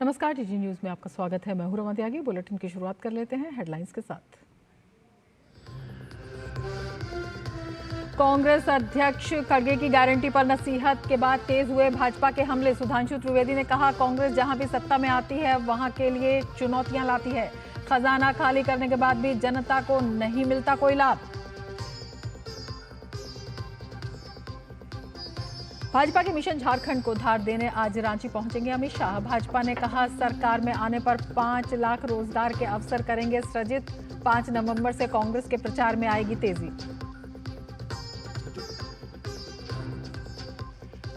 नमस्कार, TG news में आपका स्वागत है। मैं हूं रमा त्यागी। बुलेटिन की शुरुआत कर लेते हैं हेडलाइंस के साथ। कांग्रेस अध्यक्ष खड़गे की गारंटी पर नसीहत के बाद तेज हुए भाजपा के हमले। सुधांशु त्रिवेदी ने कहा, कांग्रेस जहां भी सत्ता में आती है वहां के लिए चुनौतियां लाती है। खजाना खाली करने के बाद भी जनता को नहीं मिलता कोई लाभ। भाजपा के मिशन झारखंड को धार देने आज रांची पहुंचेंगे अमित शाह। भाजपा ने कहा, सरकार में आने पर 5 लाख रोजगार के अवसर करेंगे सृजित। 5 नवंबर से कांग्रेस के प्रचार में आएगी तेजी।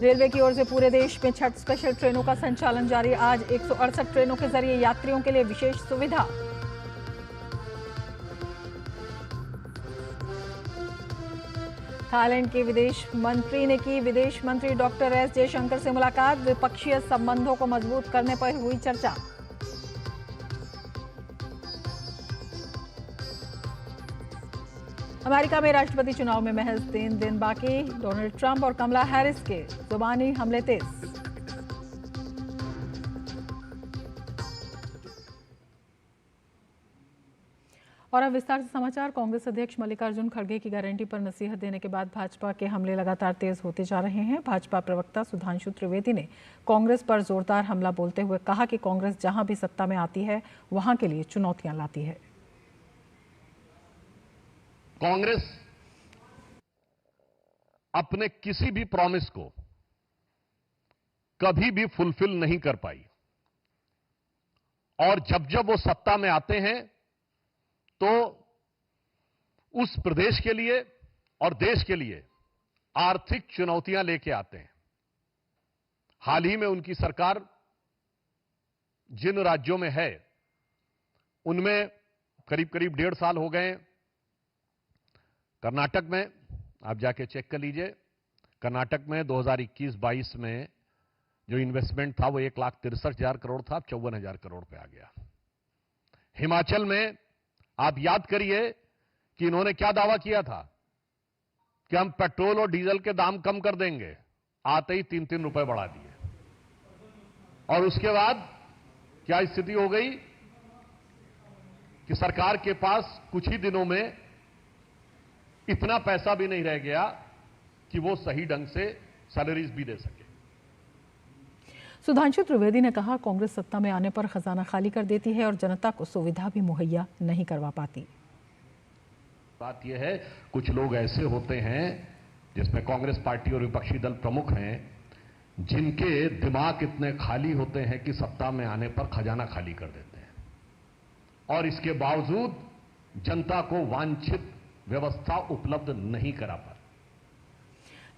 रेलवे की ओर से पूरे देश में 6 स्पेशल ट्रेनों का संचालन जारी। आज 168 ट्रेनों के जरिए यात्रियों के लिए विशेष सुविधा। थाईलैंड के विदेश मंत्री ने की विदेश मंत्री डॉक्टर एस जयशंकर से मुलाकात। द्विपक्षीय संबंधों को मजबूत करने पर हुई चर्चा। अमेरिका में राष्ट्रपति चुनाव में महज 3 दिन बाकी। डोनाल्ड ट्रंप और कमला हैरिस के जुबानी हमले तेज। और अब विस्तार से समाचार। कांग्रेस अध्यक्ष मल्लिकार्जुन खड़गे की गारंटी पर नसीहत देने के बाद भाजपा के हमले लगातार तेज होते जा रहे हैं। भाजपा प्रवक्ता सुधांशु त्रिवेदी ने कांग्रेस पर जोरदार हमला बोलते हुए कहा कि कांग्रेस जहां भी सत्ता में आती है वहां के लिए चुनौतियां लाती है। कांग्रेस अपने किसी भी प्रॉमिस को कभी भी फुलफिल नहीं कर पाई, और जब जब वो सत्ता में आते हैं तो उस प्रदेश के लिए और देश के लिए आर्थिक चुनौतियां लेके आते हैं। हाल ही में उनकी सरकार जिन राज्यों में है उनमें करीब करीब 1.5 साल हो गए। कर्नाटक में आप जाके चेक कर लीजिए, कर्नाटक में 2021-22 में जो इन्वेस्टमेंट था वो 1,63,000 करोड़ था, अब 54,000 करोड़ पे आ गया। हिमाचल में आप याद करिए कि इन्होंने क्या दावा किया था कि हम पेट्रोल और डीजल के दाम कम कर देंगे, आते ही 3-3 रुपए बढ़ा दिए। और उसके बाद क्या स्थिति हो गई कि सरकार के पास कुछ ही दिनों में इतना पैसा भी नहीं रह गया कि वो सही ढंग से सैलरीज भी दे सके। सुधांशु त्रिवेदी ने कहा, कांग्रेस सत्ता में आने पर खजाना खाली कर देती है और जनता को सुविधा भी मुहैया नहीं करवा पाती। बात यह है, कुछ लोग ऐसे होते हैं जिसमें कांग्रेस पार्टी और विपक्षी दल प्रमुख हैं, जिनके दिमाग इतने खाली होते हैं कि सत्ता में आने पर खजाना खाली कर देते हैं और इसके बावजूद जनता को वांछित व्यवस्था उपलब्ध नहीं करा पाते।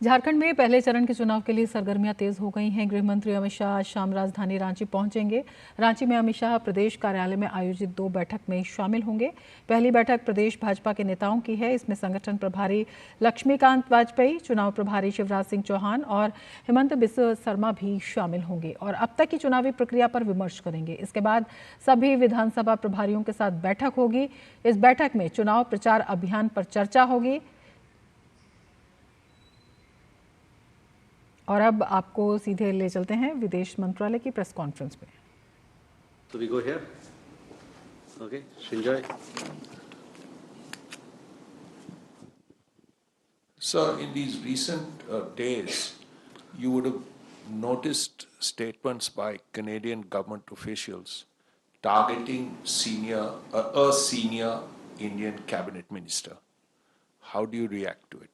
झारखंड में पहले चरण के चुनाव के लिए सरगर्मियां तेज हो गई हैं। गृह मंत्री अमित शाह आज शाम राजधानी रांची पहुंचेंगे। रांची में अमित शाह प्रदेश कार्यालय में आयोजित 2 बैठक में शामिल होंगे। पहली बैठक प्रदेश भाजपा के नेताओं की है। इसमें संगठन प्रभारी लक्ष्मीकांत वाजपेयी, चुनाव प्रभारी शिवराज सिंह चौहान और हेमंत बिस्व शर्मा भी शामिल होंगे और अब तक की चुनावी प्रक्रिया पर विमर्श करेंगे। इसके बाद सभी विधानसभा प्रभारियों के साथ बैठक होगी। इस बैठक में चुनाव प्रचार अभियान पर चर्चा होगी। और अब आपको सीधे ले चलते हैं विदेश मंत्रालय की प्रेस कॉन्फ्रेंस में। So we go here. Okay, Shinjoy. Sir, in these recent days, you would have noticed statements by Canadian government officials targeting a senior Indian cabinet minister. How do you react to it?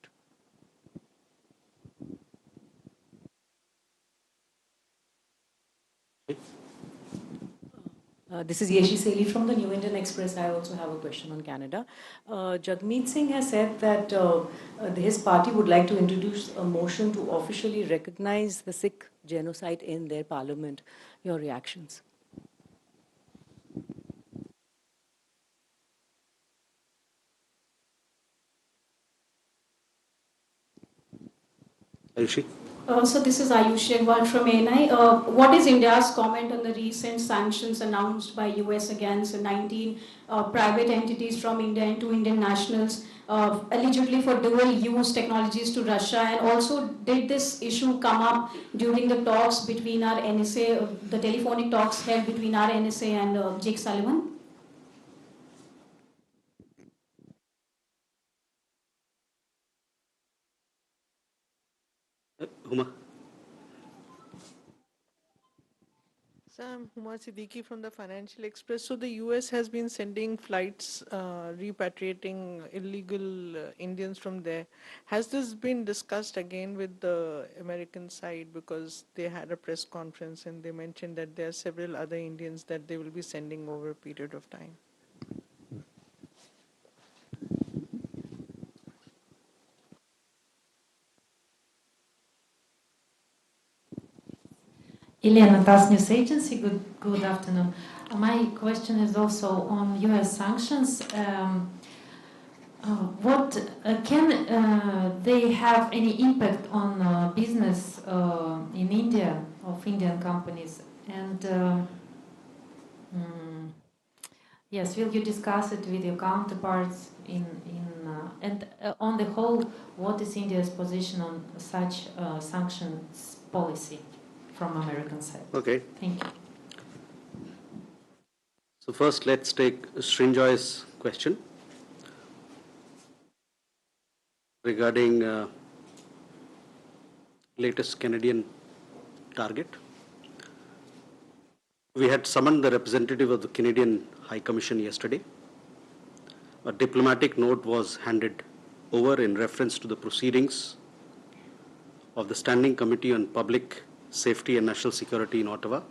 This is Yeshi Seli from the New Indian Express. I also have a question on Canada. Jagmeet Singh has said that his party would like to introduce a motion to officially recognize the Sikh genocide in their parliament. Your reactions? Ayushi? So this is Ayush Jaiswal from ANI. What is India's comment on the recent sanctions announced by US against 19 private entities from India and 2 Indian nationals allegedly for dual-use technologies to Russia? And also, did this issue come up during the talks between our NSA, the telephonic talks held between our NSA and Jake Sullivan? Huma. So I'm Huma Siddiqui from the Financial Express. So the US has been sending flights repatriating illegal Indians from there. Has this been discussed again with the American side, because they had a press conference and they mentioned that there are several other Indians that they will be sending over a period of time? Elena, TASS News Agency, good afternoon. My question is also on US sanctions. What can they have any impact on business in India of Indian companies? And yes, will you discuss it with your counterparts and on the whole, what is India's position on such sanctions policy from American side? Okay. Thank you. So first, let's take Srinjoy's question regarding latest Canadian target. We had summoned the representative of the Canadian High Commission yesterday. A diplomatic note was handed over in reference to the proceedings of the Standing Committee on Public Safety and National Security in Ottawa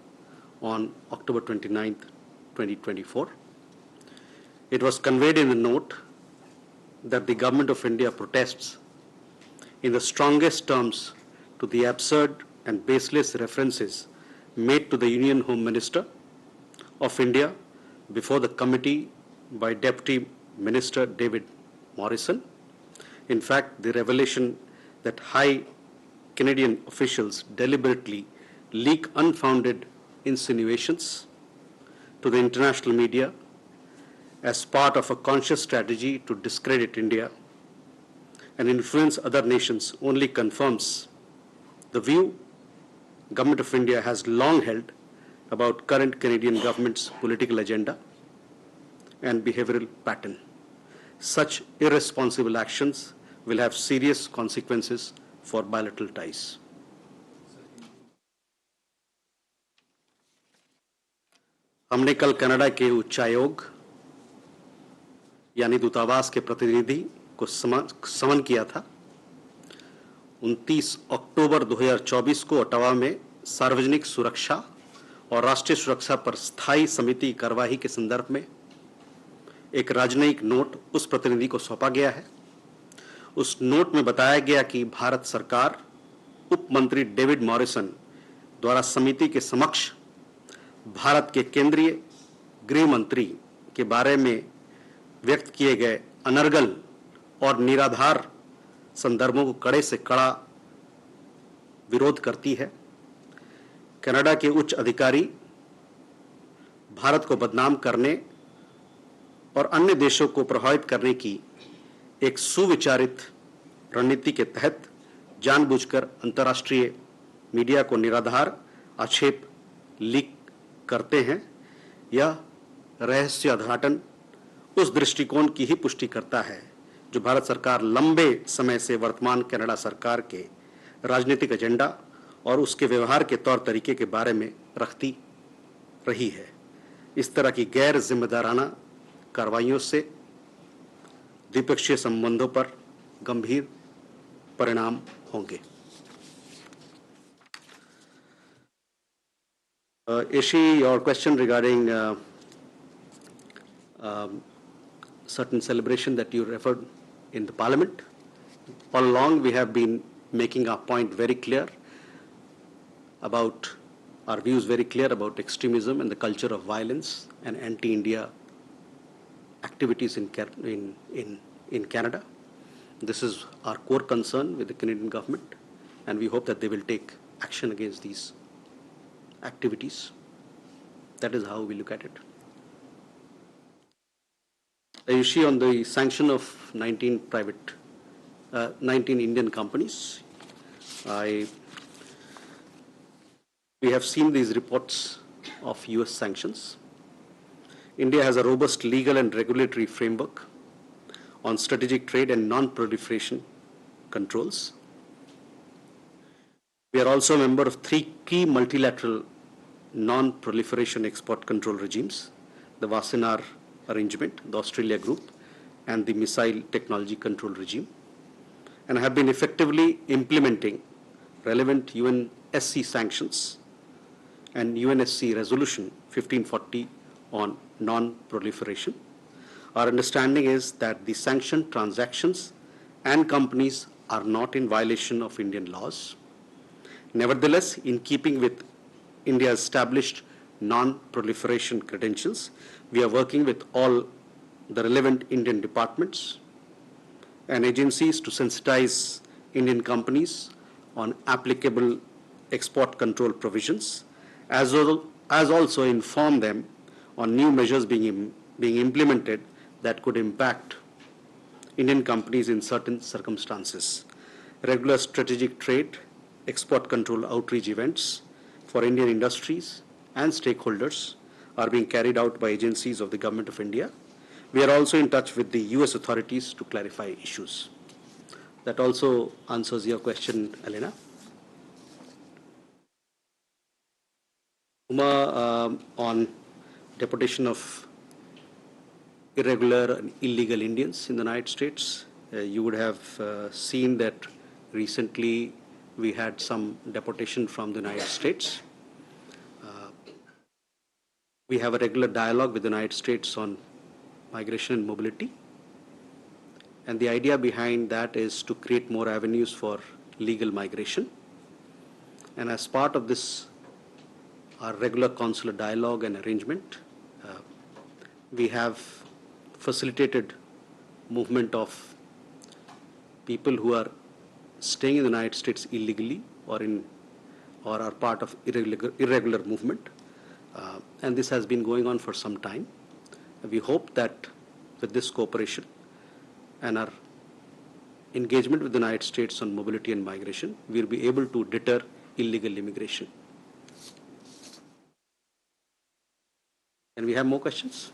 on October 29th, 2024. It was conveyed in the note that the Government of India protests in the strongest terms to the absurd and baseless references made to the Union Home Minister of India before the committee by Deputy Minister David Morrison. In fact, the revelation that high Canadian officials deliberately leak unfounded insinuations to the international media as part of a conscious strategy to discredit India and influence other nations only confirms the view Government of India has long held about current Canadian government's political agenda and behavioral pattern. Such irresponsible actions will have serious consequences for bilateral ties. हमने कल Canada के उच्चायोग यानी दूतावास के प्रतिनिधि को समन किया था। 29 अक्टूबर 2024 को ओटावा में सार्वजनिक सुरक्षा और राष्ट्रीय सुरक्षा पर स्थायी समिति कार्यवाही के संदर्भ में एक राजनयिक नोट उस प्रतिनिधि को सौंपा गया है। उस नोट में बताया गया कि भारत सरकार उप मंत्री डेविड मॉरिसन द्वारा समिति के समक्ष भारत के केंद्रीय गृह मंत्री के बारे में व्यक्त किए गए अनर्गल और निराधार संदर्भों को कड़े से कड़ा विरोध करती है। कनाडा के उच्च अधिकारी भारत को बदनाम करने और अन्य देशों को प्रभावित करने की एक सुविचारित रणनीति के तहत जानबूझकर अंतर्राष्ट्रीय मीडिया को निराधार आक्षेप लीक करते हैं। यह रहस्य उद्घाटन उस दृष्टिकोण की ही पुष्टि करता है जो भारत सरकार लंबे समय से वर्तमान कनाडा सरकार के राजनीतिक एजेंडा और उसके व्यवहार के तौर तरीके के बारे में रखती रही है। इस तरह की गैर जिम्मेदाराना कार्रवाइयों से द्विपक्षीय संबंधों पर गंभीर परिणाम होंगे। Ishi, your question regarding certain celebration that you referred in the Parliament. All along we have been making our point very clear about our views very clear about extremism and the culture of violence and anti-India activities in Canada. This is our core concern with the Canadian government. and we hope that they will take action against these activities. That is how we look at it. You see on the sanction of 19 Indian companies, we have seen these reports of US sanctions. India has a robust legal and regulatory framework on strategic trade and non-proliferation controls. We are also a member of 3 key multilateral non-proliferation export control regimes, the Wassenaar Arrangement, the Australia Group, and the Missile Technology Control Regime, and have been effectively implementing relevant UNSC sanctions and UNSC Resolution 1540 on non-proliferation. Our understanding is that the sanctioned transactions and companies are not in violation of Indian laws. Nevertheless, in keeping with India's established non-proliferation credentials, we are working with all the relevant Indian departments and agencies to sensitize Indian companies on applicable export control provisions, as also inform them on new measures being implemented that could impact Indian companies in certain circumstances. Regular strategic trade, export control outreach events for Indian industries and stakeholders are being carried out by agencies of the Government of India. We are also in touch with the US authorities to clarify issues. That also answers your question, Elena. On deportation of irregular and illegal Indians in the United States, you would have seen that recently we had some deportation from the United States. We have a regular dialogue with the United States on migration and mobility. And the idea behind that is to create more avenues for legal migration. And as part of this, our regular consular dialogue and arrangement, we have facilitated movement of people who are staying in the United States illegally or are part of irregular movement. And this has been going on for some time. We hope that with this cooperation and our engagement with the United States on mobility and migration, we'll be able to deter illegal immigration. Can we have more questions?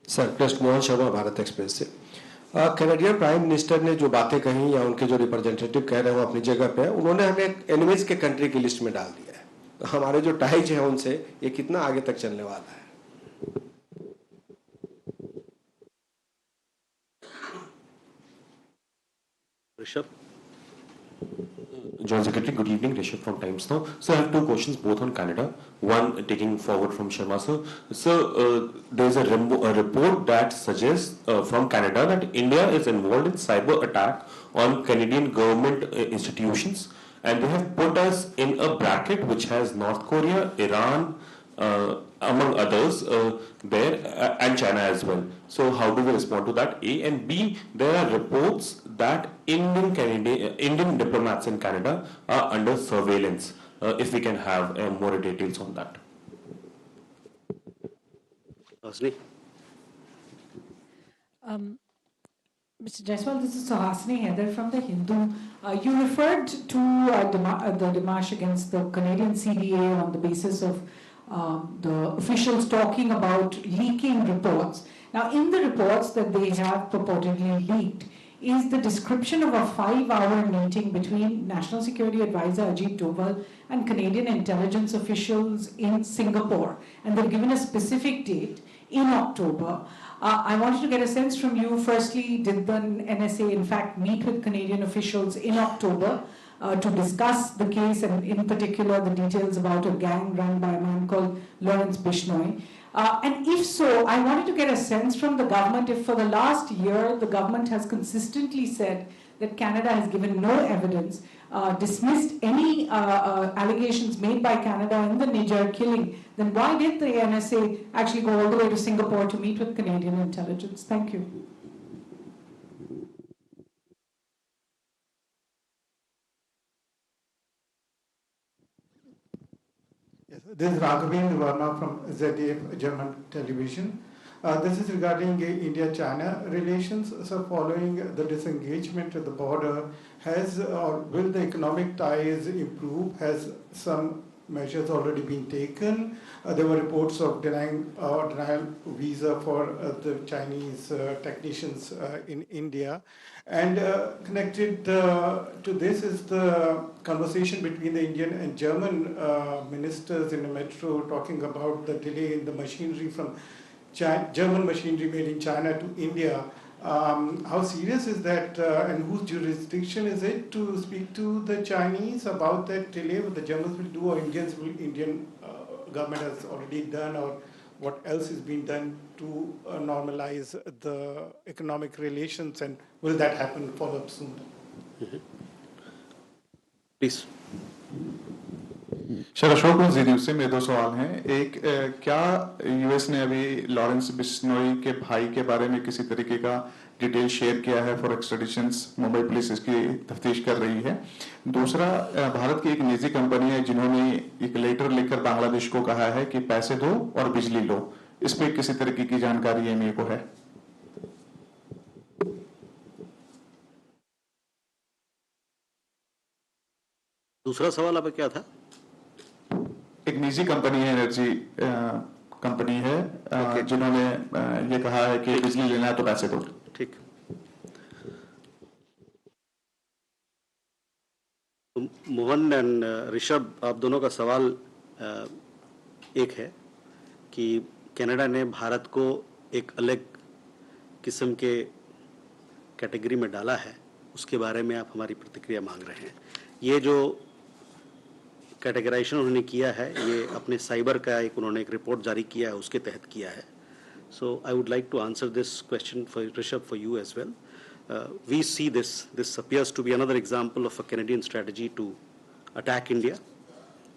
Sir टेस्ट Mohan Sharma Bharat express से Canadian prime minister ने जो बातें कही या उनके जो representative कह रहे हैं वो अपनी जगह पे है, उन्होंने हमें एनिमीज के कंट्री की लिस्ट में डाल दिया है. तो हमारे जो टाइज हैं उनसे ये कितना आगे तक चलने वाला है? Rishabh. Joint Secretary, good evening. Rishabh from Times Now. So I have 2 questions, both on Canada. One taking forward from Sharma sir. So there is a report that suggests from Canada that India is involved in cyber attack on Canadian government institutions, and they have put us in a bracket which has North Korea, Iran, among others there, and China as well. So how do we respond to that? A, and B, there are reports that Indian diplomats in Canada are under surveillance. If we can have more details on that. Asli. Mr. Jaiswal, this is Suhasini Heather from The Hindu. You referred to the démarche against the Canadian CDA on the basis of the officials talking about leaking reports. Now, in the reports that they have purportedly leaked is the description of a 5-hour meeting between National Security Advisor Ajit Doval and Canadian intelligence officials in Singapore. And they've given a specific date in October. I wanted to get a sense from you, firstly, did the NSA in fact meet with Canadian officials in October to discuss the case, and in particular the details about a gang run by a man called Lawrence Bishnoi? And if so, I wanted to get a sense from the government if for the last year the government has consistently said that Canada has given no evidence, dismissed any allegations made by Canada in the Niger killing then why did the NSA actually go all the way to Singapore to meet with Canadian intelligence? Thank you. Yes, this is Raghavendra Verma from ZDF German television. This is regarding India-China relations. So following the disengagement at the border, has or will the economic ties improve? Has some measures already been taken? There were reports of denial visa for the Chinese technicians in India. And connected to this is the conversation between the Indian and German ministers in the metro talking about the delay in the machinery from German machinery made in China to India. How serious is that and whose jurisdiction is it to speak to the Chinese about that delay? What the Germans will do or Indian government has already done, or what else is being done to normalize the economic relations, and will that happen follow up soon? Please. Sir Ashok GD से मेरे दो सवाल हैं। एक, क्या US ने अभी Lawrence Bishnoi के भाई के बारे में किसी तरीके का डिटेल शेयर किया है फॉर एक्सट्रेडिशंस? मुंबई पुलिस इसकी तफ्तीश कर रही है। दूसरा, भारत की एक निजी कंपनी है जिन्होंने एक लेटर लिखकर बांग्लादेश को कहा है कि पैसे दो और बिजली लो, इस पे किसी तरीके की जानकारी एमईए को है? दूसरा सवाल अब क्या था? एक निजी कंपनी है, एनर्जी कंपनी है, जिन्होंने ये कहा है कि बिजली लेना है तो पैसे दो। ठीक। मोहन एंड ऋषभ, आप दोनों का सवाल एक है कि कनाडा ने भारत को एक अलग किस्म के कैटेगरी में डाला है, उसके बारे में आप हमारी प्रतिक्रिया मांग रहे हैं। ये जो कैटेगराइजेशन उन्होंने किया है, ये अपने साइबर का उन्होंने एक रिपोर्ट जारी किया है, उसके तहत किया है। So I would like to answer this question for Rishabh, for you as well. We see this appears to be another example of a Canadian strategy to attack India.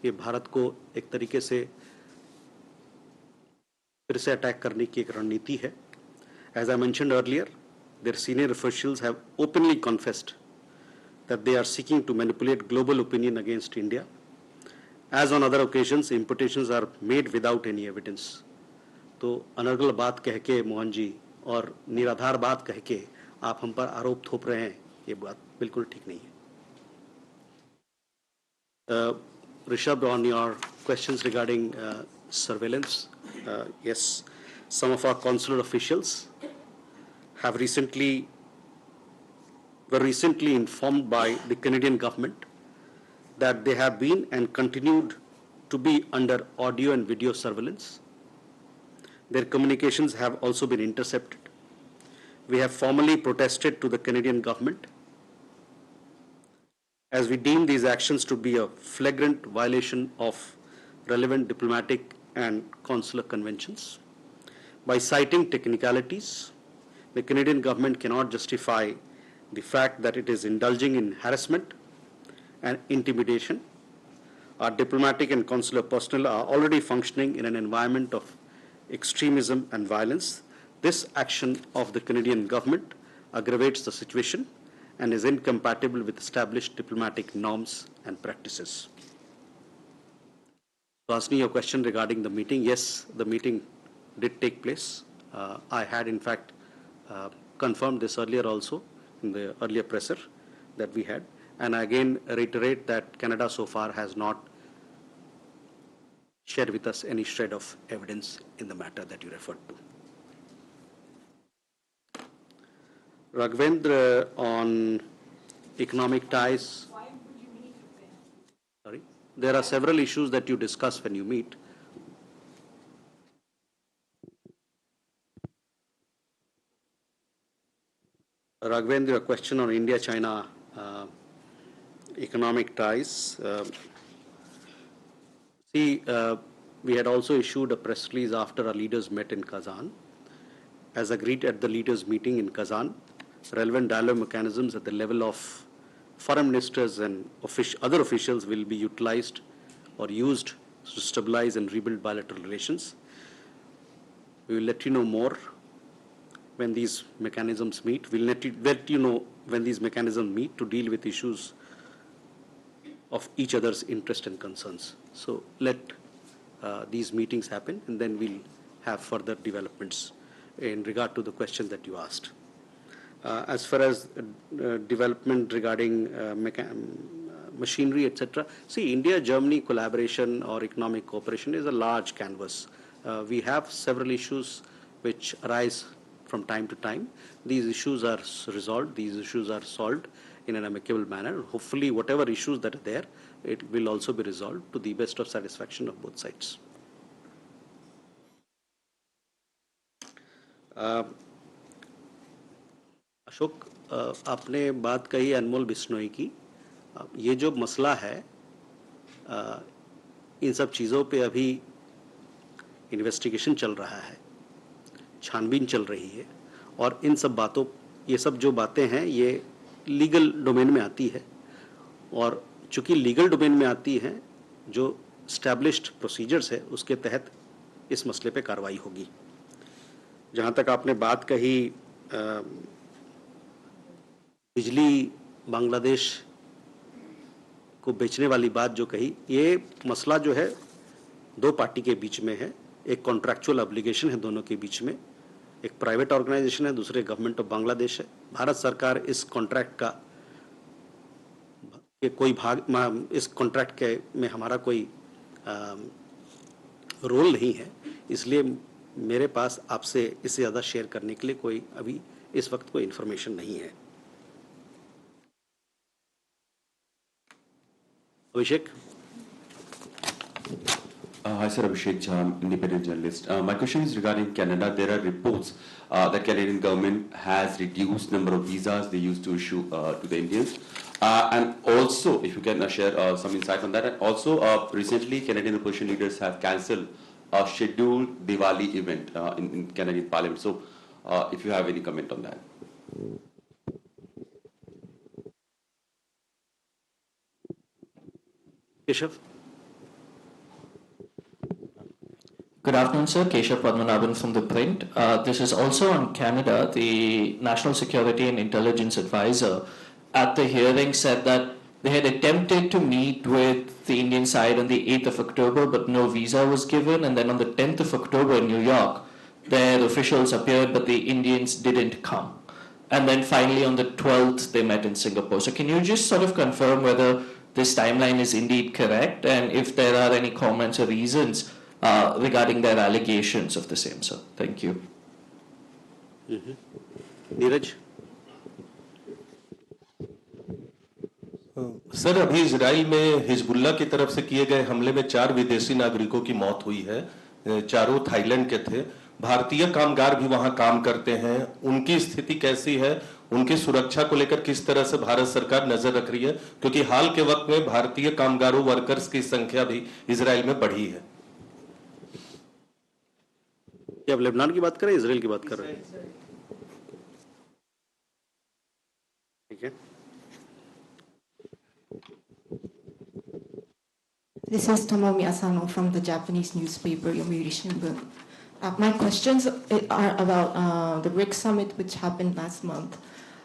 ये भारत को एक तरीके से फिर से अटैक करने की एक रणनीति है। As I mentioned earlier, their senior officials have openly confessed that they are seeking to manipulate global opinion against India. As on other occasions, imputations are made without any evidence. तो अनर्गल बात कह के मोहन जी और निराधार बात कह के आप हम पर आरोप थोप रहे हैं, ये बात बिल्कुल ठीक नहीं है। Rishabh, on your questions regarding surveillance, yes, some of our consular officials have were recently informed by the Canadian government that they have been and continued to be under audio and video surveillance. Their communications have also been intercepted. We have formally protested to the Canadian government as we deem these actions to be a flagrant violation of relevant diplomatic and consular conventions. By citing technicalities, the Canadian government cannot justify the fact that it is indulging in harassment and intimidation. Our diplomatic and consular personnel are already functioning in an environment of extremism and violence. This action of the Canadian government aggravates the situation and is incompatible with established diplomatic norms and practices. To answer your question regarding the meeting, yes, the meeting did take place. I had in fact confirmed this earlier also in the earlier presser that we had, and I again reiterate that Canada so far has not shared with us any shred of evidence in the matter that you referred to. Raghavendra, on economic ties. Why would you meet with them? Sorry? There are several issues that you discuss when you meet. Raghavendra, a question on India-China economic ties. We had also issued a press release after our leaders met in Kazan. As agreed at the leaders' meeting in Kazan, relevant dialogue mechanisms at the level of foreign ministers and other officials will be utilized or used to stabilize and rebuild bilateral relations. We will let you know more when these mechanisms meet. We'll let you know when these mechanisms meet to deal with issues of each other's interest and concerns. So let these meetings happen, and then we'll have further developments in regard to the question that you asked. As far as development regarding machinery, etc. See, India-Germany collaboration or economic cooperation is a large canvas. We have several issues which arise from time to time. These issues are resolved, these issues are solved in an amicable manner. Hopefully, whatever issues that are there, it will also be resolved to the best of satisfaction of both sides. Ashok, आपने बात कही अनमोल बिश्नोई की. ये जो मसला है, इन सब चीज़ों पे अभी इन्वेस्टिगेशन चल रहा है, छानबीन चल रही है, और इन सब बातों, ये सब जो बातें हैं ये लीगल डोमेन में आती है, और चूंकि लीगल डोमेन में आती हैं, जो स्टैब्लिश्ड प्रोसीजर्स है उसके तहत इस मसले पे कार्रवाई होगी. जहाँ तक आपने बात कही बिजली बांग्लादेश को बेचने वाली बात जो कही, ये मसला जो है दो पार्टी के बीच में है. एक कॉन्ट्रैक्चुअल ऑब्लिगेशन है दोनों के बीच में, एक प्राइवेट ऑर्गेनाइजेशन है, दूसरे गवर्नमेंट ऑफ बांग्लादेश है. भारत सरकार इस कॉन्ट्रैक्ट का कोई भाग, इस कॉन्ट्रैक्ट के में हमारा कोई रोल नहीं है, इसलिए मेरे पास आपसे इससे ज़्यादा शेयर करने के लिए कोई अभी इस वक्त कोई इन्फॉर्मेशन नहीं है. Abhishek. Hi, sir. Abhishek Jha, independent journalist. My question is regarding Canada. There are reports that Canadian government has reduced number of visas they used to issue to the Indians. And also, if you can share some insight on that. And also, recently, Canadian opposition leaders have cancelled a scheduled Diwali event in Canadian Parliament. So, if you have any comment on that. Keshav. Good afternoon, sir. Keshav Padmanabhan from The Print. This is also on Canada. The National Security and Intelligence Advisor at the hearing said that they had attempted to meet with the Indian side on the 8th of October, but no visa was given. And then on the 10th of October in New York, their officials appeared, but the Indians didn't come. And then finally on the 12th, they met in Singapore. So can you just sort of confirm whether this timeline is indeed correct, and if there are any comments or reasons regarding their allegations of the same, sir? Thank you. Neeraj. Sir, अभी Israel में Hezbollah की तरफ से किए गए हमले में 4 विदेशी नागरिकों की मौत हुई है. चारों थाईलैंड के थे. भारतीय कामगार भी वहां काम करते हैं. उनकी स्थिति कैसी है? उनकी सुरक्षा को लेकर किस तरह से भारत सरकार नजर रख रही है? क्योंकि हाल के वक्त में भारतीय कामगारों वर्कर्स की संख्या भी इजराइल में बढ़ी है. क्या आप लेबनान की बात कर रहे हैं, इजराइल की बात कर रहे हैं? ठीक है. This is Tomomi Asano from the Japanese newspaper Yomiuri Shimbun. My questions are about the BRICS summit which happened last month.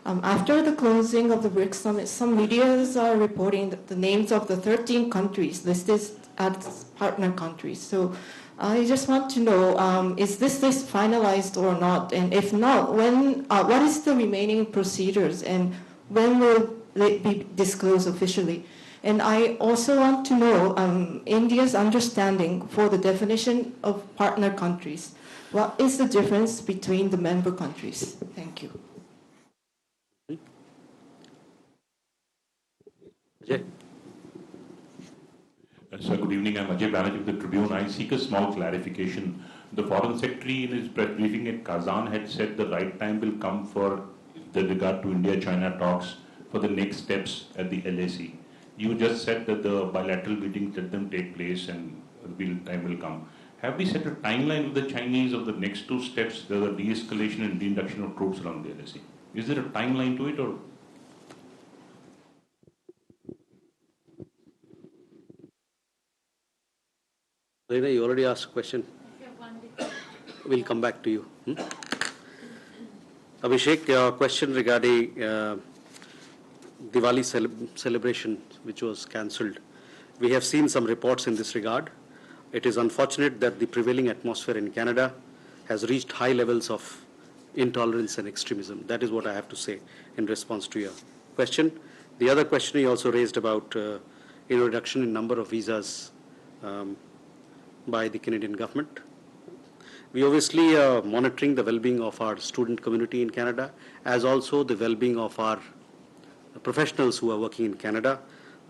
After the closing of the BRICS summit, some medias are reporting that the names of the 13 countries listed as partner countries. So I just want to know, is this list finalized or not? And if not, when? What is the remaining procedures, and when will it be disclosed officially? And I also want to know India's understanding for the definition of partner countries. What is the difference between the member countries? Thank you. Ajay. Sir, good evening. I'm Ajay Banerjee of the Tribune. I seek a small clarification. The Foreign Secretary in his press briefing at Kazan had said the right time will come for the regard to India-China talks for the next steps at the LAC. You just said that the bilateral meetings, let them take place and time will come. Have we set a timeline with the Chinese of the next 2 steps, the de-escalation and de-induction of troops around the LAC? Is there a timeline to it, or? Lena, you already asked a question. We'll come back to you. Abhishek, your question regarding Diwali celebration, which was cancelled. We have seen some reports in this regard. It is unfortunate that the prevailing atmosphere in Canada has reached high levels of intolerance and extremism. That is what I have to say in response to your question. The other question he also raised about reduction in number of visas by the Canadian government. We obviously are monitoring the well-being of our student community in Canada, as also the well-being of our professionals who are working in Canada.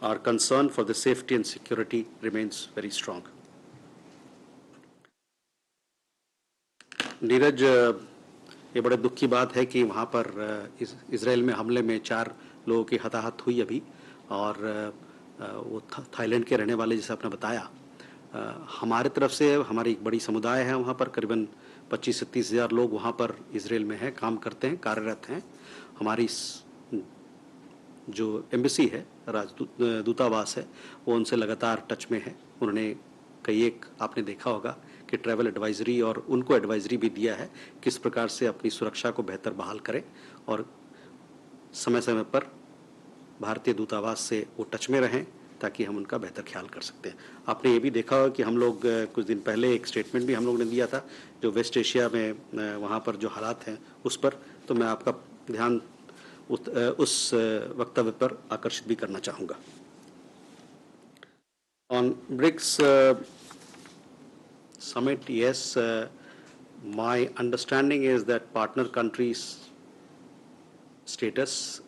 Our concern for the safety and security remains very strong. Neeraj, ये बड़े दुख की बात है कि वहाँ पर Israel में हमले में 4 लोगों की हताहत हुई अभी, और वो थाईलैंड के रहने वाले, जैसे आपने बताया। हमारे तरफ से हमारी एक बड़ी समुदाय है वहाँ पर, करीबन 25 से 30 हज़ार लोग वहाँ पर इजराइल में हैं, काम करते हैं, कार्यरत हैं। हमारी जो एम्बेसी है, दूतावास है, वो उनसे लगातार टच में है। उन्होंने एक आपने देखा होगा कि ट्रैवल एडवाइजरी, और उनको एडवाइजरी भी दिया है किस प्रकार से अपनी सुरक्षा को बेहतर बहाल करें, और समय समय पर भारतीय दूतावास से वो टच में रहें ताकि हम उनका बेहतर ख्याल कर सकते हैं। आपने ये भी देखा होगा कि हम लोग कुछ दिन पहले एक स्टेटमेंट भी हम लोग ने दिया था जो वेस्ट एशिया में वहाँ पर जो हालात हैं उस पर, तो मैं आपका ध्यान उस वक्तव्य पर आकर्षित भी करना चाहूँगा। On BRICS summit, yes, my understanding is that partner countries status,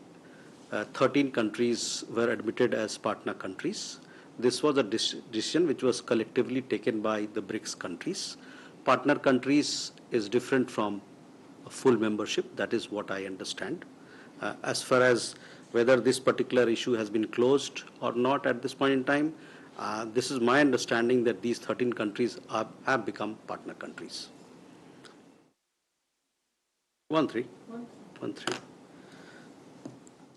13 countries were admitted as partner countries. This was a decision which was collectively taken by the BRICS countries. Partner countries is different from a full membership, that is what I understand. As far as whether this particular issue has been closed or not at this point in time, this is my understanding that these 13 countries have become partner countries. 1-3.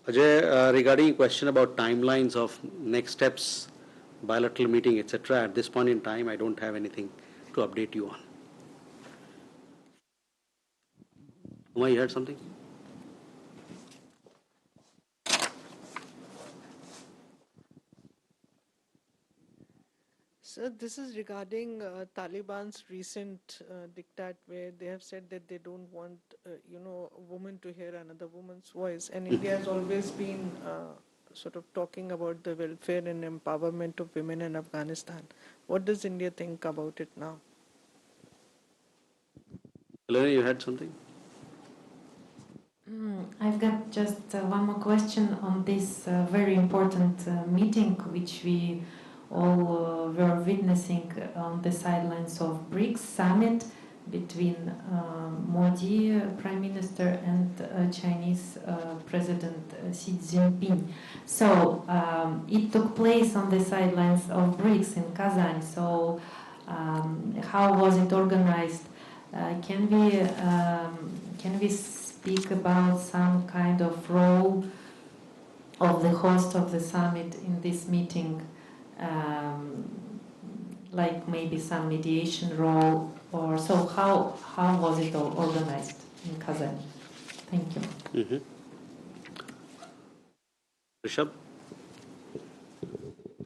Ajay, regarding question about timelines of next steps, bilateral meeting, etc., at this point in time, I don't have anything to update you on. Uma, you heard something? So this is regarding Taliban's recent diktat, where they have said that they don't want, a woman to hear another woman's voice. And India has always been sort of talking about the welfare and empowerment of women in Afghanistan. What does India think about it now? Elena, you had something? I've got just one more question on this very important meeting which we all were witnessing on the sidelines of BRICS summit between Modi, Prime Minister, and Chinese President Xi Jinping. So it took place on the sidelines of BRICS in Kazan. So how was it organized? Can we speak about some kind of role of the host of the summit in this meeting? Like maybe some mediation role, or so how was it all organized in Kazan? Thank you. Rishabh?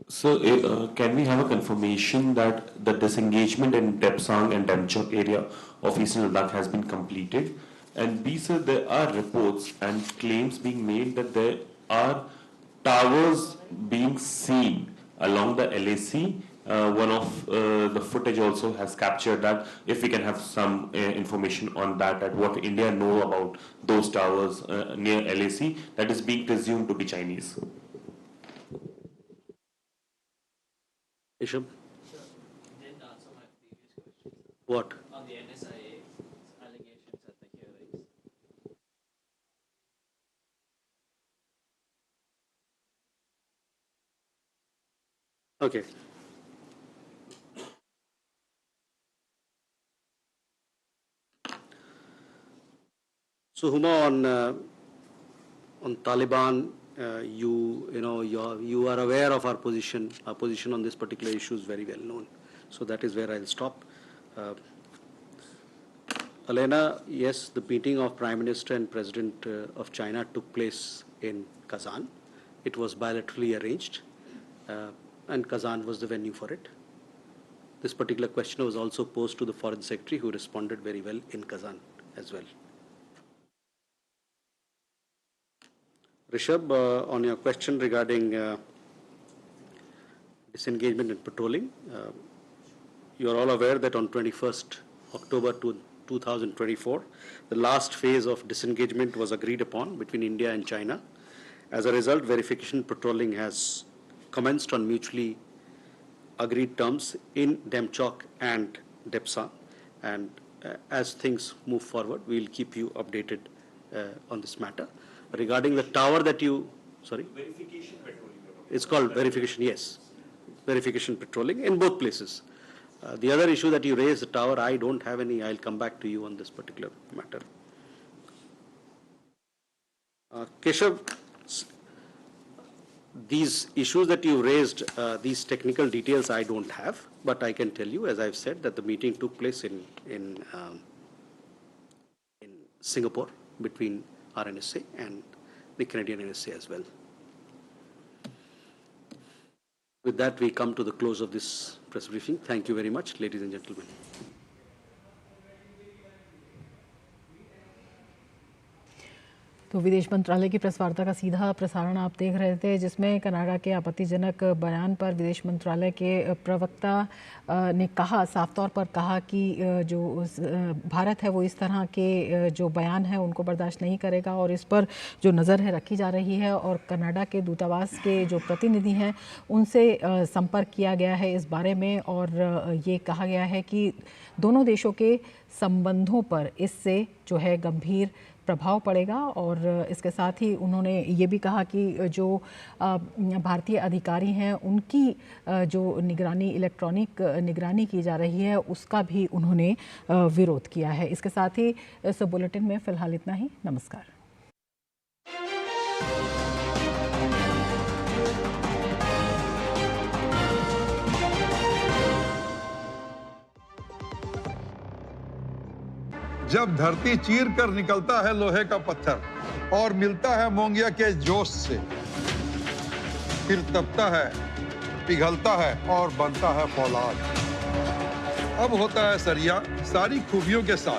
So can we have a confirmation that the disengagement in Depsang and Demchok area of Eastern Ladakh has been completed? And B, sir, there are reports and claims being made that there are towers being seen along the LAC. One of the footage also has captured that. If we can have some information on that, at what India know about those towers near LAC that is being presumed to be Chinese. Rishabh? What? On the NSIA allegations at the hearings. Okay. So Huma, on Taliban, you are aware of our position. Our position on this particular issue is very well known. So that is where I'll stop. Elena, yes, the meeting of Prime Minister and President of China took place in Kazan. It was bilaterally arranged, and Kazan was the venue for it. This particular question was also posed to the Foreign Secretary, who responded very well in Kazan as well. Rishabh, on your question regarding disengagement and patrolling, you are all aware that on 21st October 2024, the last phase of disengagement was agreed upon between India and China. As a result, verification patrolling has commenced on mutually agreed terms in Demchok and Depsa, and as things move forward, we will keep you updated on this matter. Regarding the tower that you, sorry? Verification patrolling. It's called verification, yes. Verification patrolling in both places. The other issue that you raised, the tower, I don't have any. I'll come back to you on this particular matter. Keshav, these issues that you raised, these technical details I don't have, but I can tell you, as I've said, that the meeting took place in Singapore between RNSA and the Canadian NSA as well. With that, we come to the close of this press briefing. Thank you very much, ladies and gentlemen. तो विदेश मंत्रालय की press वार्ता का सीधा प्रसारण आप देख रहे थे, जिसमें कनाडा के आपत्तिजनक बयान पर विदेश मंत्रालय के प्रवक्ता ने कहा, साफ तौर पर कहा कि जो भारत है वो इस तरह के जो बयान है उनको बर्दाश्त नहीं करेगा और इस पर जो नज़र है रखी जा रही है और कनाडा के दूतावास के जो प्रतिनिधि हैं उनसे संपर्क किया गया है इस बारे में और ये कहा गया है कि दोनों देशों के संबंधों पर इससे जो है गंभीर प्रभाव पड़ेगा और इसके साथ ही उन्होंने ये भी कहा कि जो भारतीय अधिकारी हैं उनकी जो निगरानी इलेक्ट्रॉनिक निगरानी की जा रही है उसका भी उन्होंने विरोध किया है। इसके साथ ही इस बुलेटिन में फ़िलहाल इतना ही। नमस्कार। जब धरती चीर कर निकलता है लोहे का पत्थर और मिलता है मोंगिया के जोश से, फिर तपता है, पिघलता है और बनता है फौलाद। अब होता है सरिया सारी खूबियों के साथ,